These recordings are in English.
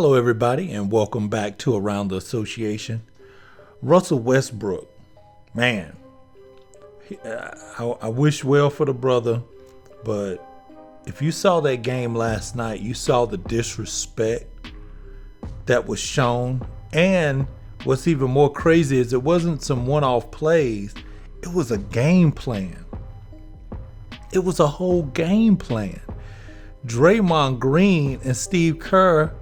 Hello, everybody, and welcome back to Around the Association. Russell Westbrook, man, I wish well for the brother, but if you saw that game last night, you saw the disrespect that was shown. And what's even more crazy is it wasn't some one-off plays. It was a game plan. It was a whole game plan. Draymond Green and Steve Kerr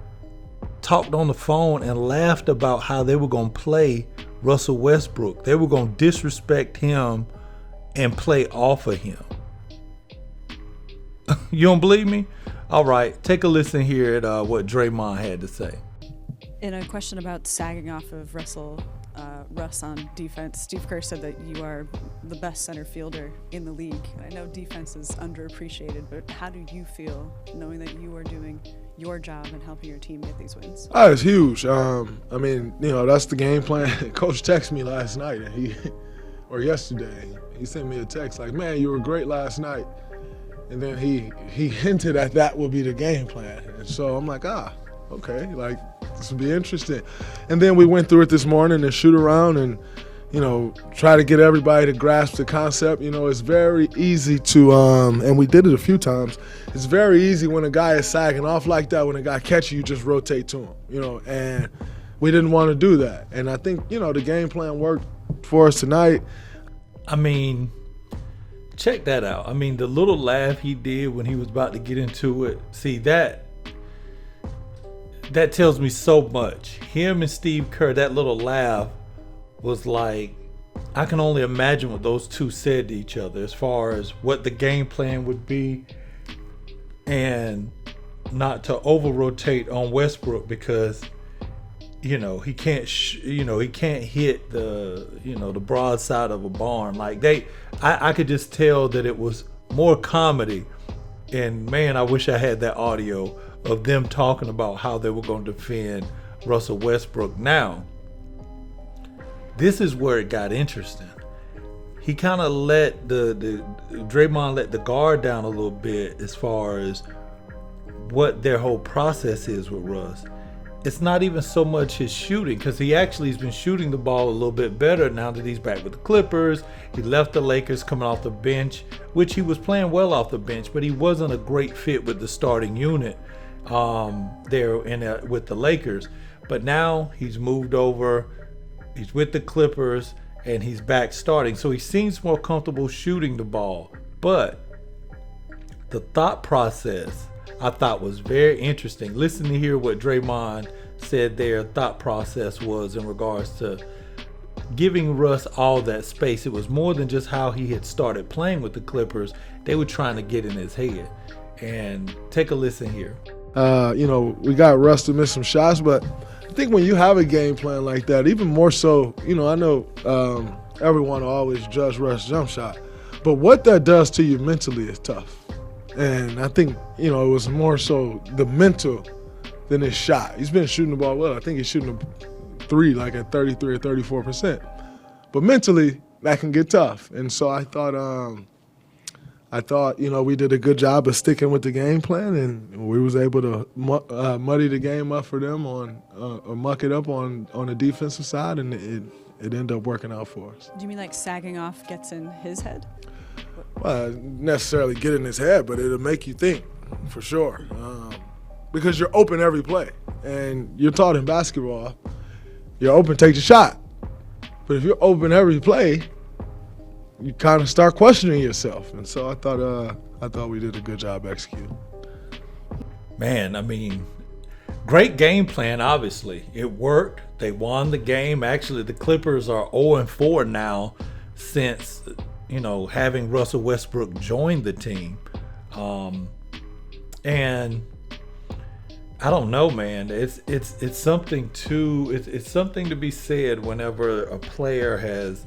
talked on the phone and laughed about how they were going to play Russell Westbrook. They were going to disrespect him and play off of him. You don't believe me? All right, take a listen here at what Draymond had to say. In a question about sagging off of Russ on defense, Steve Kerr said that you are the best center fielder in the league. I know defense is underappreciated, but how do you feel knowing that you are doing your job and helping your team get these wins? Oh, it's huge. That's the game plan. Coach texted me last night, or yesterday. He sent me a text like, "Man, you were great last night." And then he hinted at that would be the game plan. And so I'm like, okay, like this will be interesting. And then we went through it this morning and shoot around and, try to get everybody to grasp the concept. It's very easy to, and we did it a few times, it's very easy when a guy is sagging off like that, when a guy catches you, just rotate to him, and we didn't want to do that. And I think, the game plan worked for us tonight. I mean, check that out. I mean, the little laugh he did when he was about to get into it, see, that tells me so much. Him and Steve Kerr, that little laugh was like, I can only imagine what those two said to each other as far as what the game plan would be, and not to over rotate on Westbrook because he can't he can't hit the broadside of a barn. Like I could just tell that it was more comedy. And man, I wish I had that audio of them talking about how they were going to defend Russell Westbrook. Now, this is where it got interesting. He kind of let Draymond let the guard down a little bit as far as what their whole process is with Russ. It's not even so much his shooting, because he actually has been shooting the ball a little bit better now that he's back with the Clippers. He left the Lakers coming off the bench, which he was playing well off the bench, but he wasn't a great fit with the starting unit with the Lakers. But now he's moved over, he's with the Clippers, and he's back starting. So he seems more comfortable shooting the ball. But the thought process I thought was very interesting. Listen to hear what Draymond said their thought process was in regards to giving Russ all that space. It was more than just how he had started playing with the Clippers. They were trying to get in his head. And take a listen here. We got Russ to miss some shots, but I think when you have a game plan like that, even more so, I know everyone will always judge Russ' jump shot, but what that does to you mentally is tough. And I think, it was more so the mental than his shot. He's been shooting the ball well. I think he's shooting a three like at 33 or 34%. But mentally, that can get tough. And so I thought, we did a good job of sticking with the game plan, and we was able to muddy the game up for them or muck it up on the defensive side, and it ended up working out for us. Do you mean like sagging off gets in his head? Well, necessarily get in his head, but it'll make you think, for sure. Because you're open every play. And you're taught in basketball, you're open, take the shot. But if you're open every play, you kind of start questioning yourself. And so I thought we did a good job executing. Man, I mean, great game plan, obviously. It worked. They won the game. Actually, the Clippers are 0-4 now since having Russell Westbrook join the team. And I don't know, man. It's something it's something to be said whenever a player has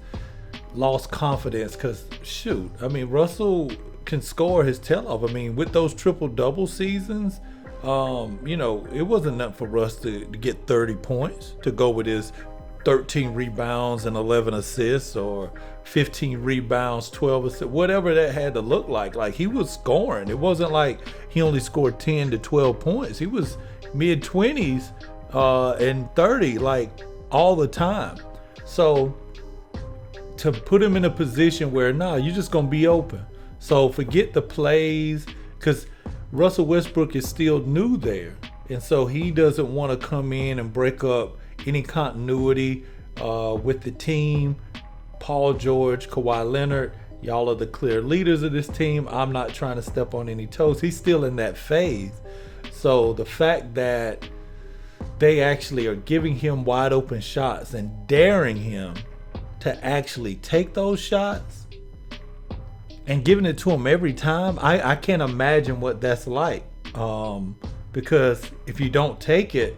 lost confidence, because shoot, I mean, Russell can score his tail off. I mean, with those triple-double seasons, it wasn't nothing for Russ to get 30 points to go with his 13 rebounds and 11 assists, or 15 rebounds, 12 assists, whatever that had to look like. Like, he was scoring. It wasn't like he only scored 10 to 12 points. He was mid-20s and 30, like, all the time. So to put him in a position where, you're just going to be open. So forget the plays, because Russell Westbrook is still new there. And so he doesn't want to come in and break up any continuity with the team. Paul George, Kawhi Leonard, y'all are the clear leaders of this team. I'm not trying to step on any toes. He's still in that phase. So the fact that they actually are giving him wide open shots and daring him to actually take those shots and giving it to him every time, I can't imagine what that's like. Because if you don't take it,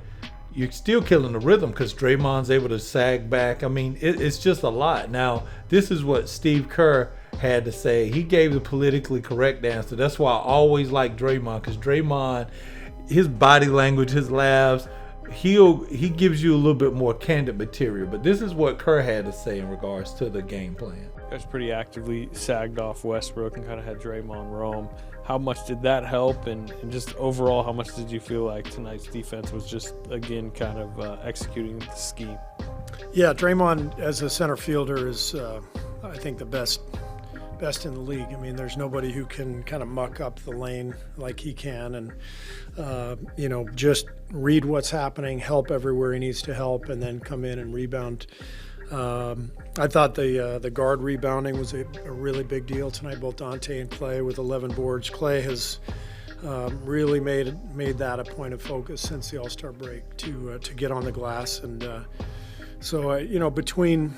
you're still killing the rhythm, because Draymond's able to sag back. I mean, it's just a lot. Now, this is what Steve Kerr had to say. He gave the politically correct answer. That's why I always like Draymond, because Draymond, his body language, his laughs, he gives you a little bit more candid material. But this is what Kerr had to say in regards to the game plan. You guys pretty actively sagged off Westbrook and kind of had Draymond roam. How much did that help? And just overall, how much did you feel like tonight's defense was just, again, kind of executing the scheme? Yeah, Draymond as a center fielder is, I think, the best in the league. I mean, there's nobody who can kind of muck up the lane like he can, and just read what's happening, help everywhere he needs to help, and then come in and rebound. I thought the guard rebounding was a really big deal tonight, both Dante and Clay with 11 boards. Clay has really made that a point of focus since the All-Star break to get on the glass. And so between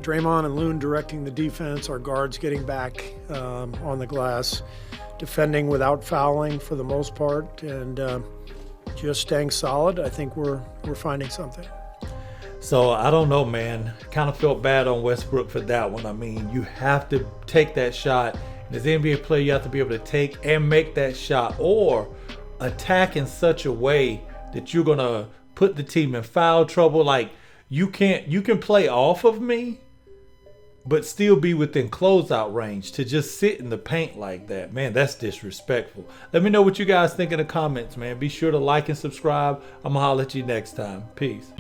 Draymond and Loon directing the defense, our guards getting back on the glass, defending without fouling for the most part, and just staying solid, I think we're finding something. So I don't know, man. Kind of felt bad on Westbrook for that one. I mean, you have to take that shot. And as an NBA player, you have to be able to take and make that shot, or attack in such a way that you're gonna put the team in foul trouble. Like, you can play off of me, but still be within closeout range. To just sit in the paint like that, man, that's disrespectful. Let me know what you guys think in the comments, man. Be sure to like and subscribe. I'm gonna holler at you next time. Peace.